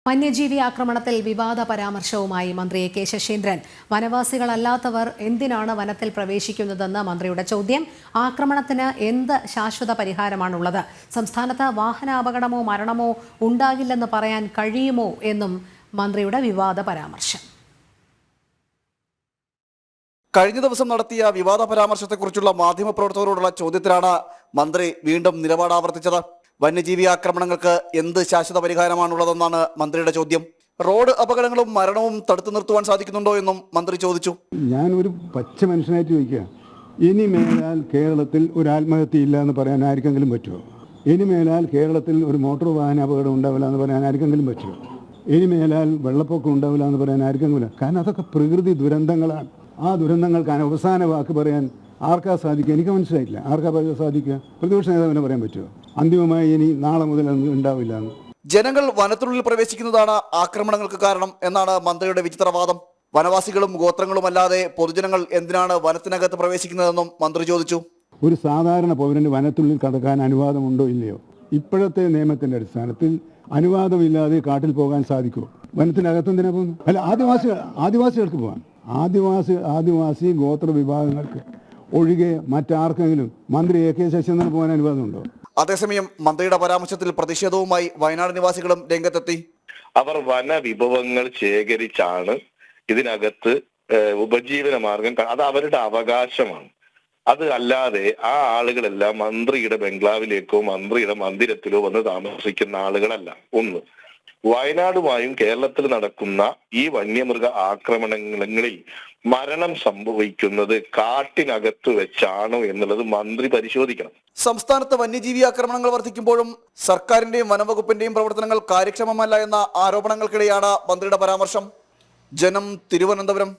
വന്യജീവി ആക്രമണത്തിൽ വിവാദ പരാമർശവുമായി മന്ത്രി കെ ശശീന്ദ്രൻ. വനവാസികളല്ലാത്തവർ എന്തിനാണ് വനത്തിൽ പ്രവേശിക്കുന്നതെന്ന് മന്ത്രിയുടെ ചോദ്യം. ആക്രമണത്തിന് എന്ത് ശാശ്വത പരിഹാരമാണുള്ളത്? സംസ്ഥാനത്ത് വാഹനാപകടമോ മരണമോ ഉണ്ടാകില്ലെന്ന് പറയാൻ കഴിയുമോ എന്നും മന്ത്രിയുടെ വിവാദ പരാമർശം. കഴിഞ്ഞ ദിവസം നടത്തിയ വിവാദ പരാമർശത്തെക്കുറിച്ചുള്ള മാധ്യമപ്രവർത്തകരോടുള്ള ചോദ്യത്തിലാണ് മന്ത്രി വീണ്ടും നിലപാട് ആവർത്തിച്ചത്. വന്യജീവി ആക്രമണങ്ങൾക്ക് എന്ത് ശാശ്വത പരിഹാരമാണുള്ളതെന്നാണ് മന്ത്രിയുടെ ചോദ്യം. റോഡ് അപകടങ്ങളും മരണവും തടുത്തു നിർത്തുവാൻ സാധിക്കുന്നുണ്ടോ എന്നും മന്ത്രി ചോദിച്ചു. ഞാനൊരു പച്ച മനുഷ്യനായിട്ട് ചോദിക്കുക, ഇനി മേലാൽ കേരളത്തിൽ ഒരു ആത്മഹത്യ ഇല്ല എന്ന് പറയാൻ ആർക്കെങ്കിലും പറ്റുമോ? ഇനി മേലാൽ കേരളത്തിൽ ഒരു മോട്ടോർ വാഹന അപകടം ഉണ്ടാവില്ല എന്ന് പറയാൻ ആർക്കെങ്കിലും പറ്റുമോ? ഇനി മേലാൽ വെള്ളപ്പൊക്കം ഉണ്ടാവില്ല എന്ന് പറയാൻ ആർക്കെങ്കിലും? കാരണം അതൊക്കെ പ്രകൃതി ദുരന്തങ്ങളാണ്. ആ ദുരന്തങ്ങൾക്ക് അവസാന വാക്ക് പറയാൻ ആർക്കാ സാധിക്കുക? എനിക്ക് മനസ്സിലായിട്ടില്ല. ആർക്കാ സാധിക്കുക? പ്രതിപക്ഷ നേതാവിനെ പറയാൻ പറ്റുമോ അന്തിമമായി ഇനി നാളെ മുതൽ ഉണ്ടാവില്ല എന്ന്? ജനങ്ങൾ വനത്തിനുള്ളിൽ പ്രവേശിക്കുന്നതാണ് ആക്രമണങ്ങൾക്ക് കാരണം എന്നാണ് മന്ത്രിയുടെ വിചിത്രവാദം. വനവാസികളും ഗോത്രങ്ങളും അല്ലാതെ പൊതുജനങ്ങൾ എന്തിനാണ് വനത്തിനകത്ത് പ്രവേശിക്കുന്നതെന്നും മന്ത്രി ചോദിച്ചു. ഒരു സാധാരണ പൗരന് വനത്തിനുള്ളിൽ കടക്കാൻ അനുവാദമുണ്ടോ ഇല്ലയോ? ഇപ്പോഴത്തെ നിയമത്തിന്റെ അടിസ്ഥാനത്തിൽ അനുവാദമില്ലാതെ കാട്ടിൽ പോകാൻ സാധിക്കുമോ? വനത്തിനകത്തെന്തിനാ പോകുന്നു? അല്ല, ആദിവാസികൾക്ക് പോകാൻ. ആദിവാസി ഗോത്ര വിഭാഗങ്ങൾക്ക് ഒഴികെ മറ്റാർക്കെങ്കിലും മന്ത്രി കെ ശശീന്ദ്രൻ പോകാൻ അനുവാദമുണ്ടോ? അതേസമയം മന്ത്രിയുടെ പരാമർശത്തിൽ പ്രതിഷേധവുമായി വയനാട് നിവാസികളും രംഗത്തെത്തി. അവർ വനവിഭവങ്ങൾ ശേഖരിച്ചാണ് ഇതിനകത്ത് ഉപജീവന മാർഗം. അത് അവരുടെ അവകാശമാണ്. അത് അല്ലാതെ ആ ആളുകളെല്ലാം മന്ത്രിയുടെ ബംഗ്ലാവിലേക്കോ മന്ത്രിയുടെ മന്ദിരത്തിലോ വന്ന് താമസിക്കുന്ന ആളുകളല്ല. ഒന്ന്, വയനാടുമായും കേരളത്തിൽ നടക്കുന്ന ഈ വന്യമൃഗ ആക്രമണങ്ങളിൽ മരണം സംഭവിക്കുന്നത് കാട്ടിനകത്ത് വെച്ചാണോ എന്നുള്ളത് മന്ത്രി പരിശോധിക്കണം. സംസ്ഥാനത്ത് വന്യജീവി ആക്രമണങ്ങൾ വർദ്ധിക്കുമ്പോഴും സർക്കാരിന്റെയും വനംവകുപ്പിന്റെയും പ്രവർത്തനങ്ങൾ കാര്യക്ഷമമല്ല എന്ന ആരോപണങ്ങൾക്കിടെയാണ് മന്ത്രിയുടെ പരാമർശം. ജനം, തിരുവനന്തപുരം.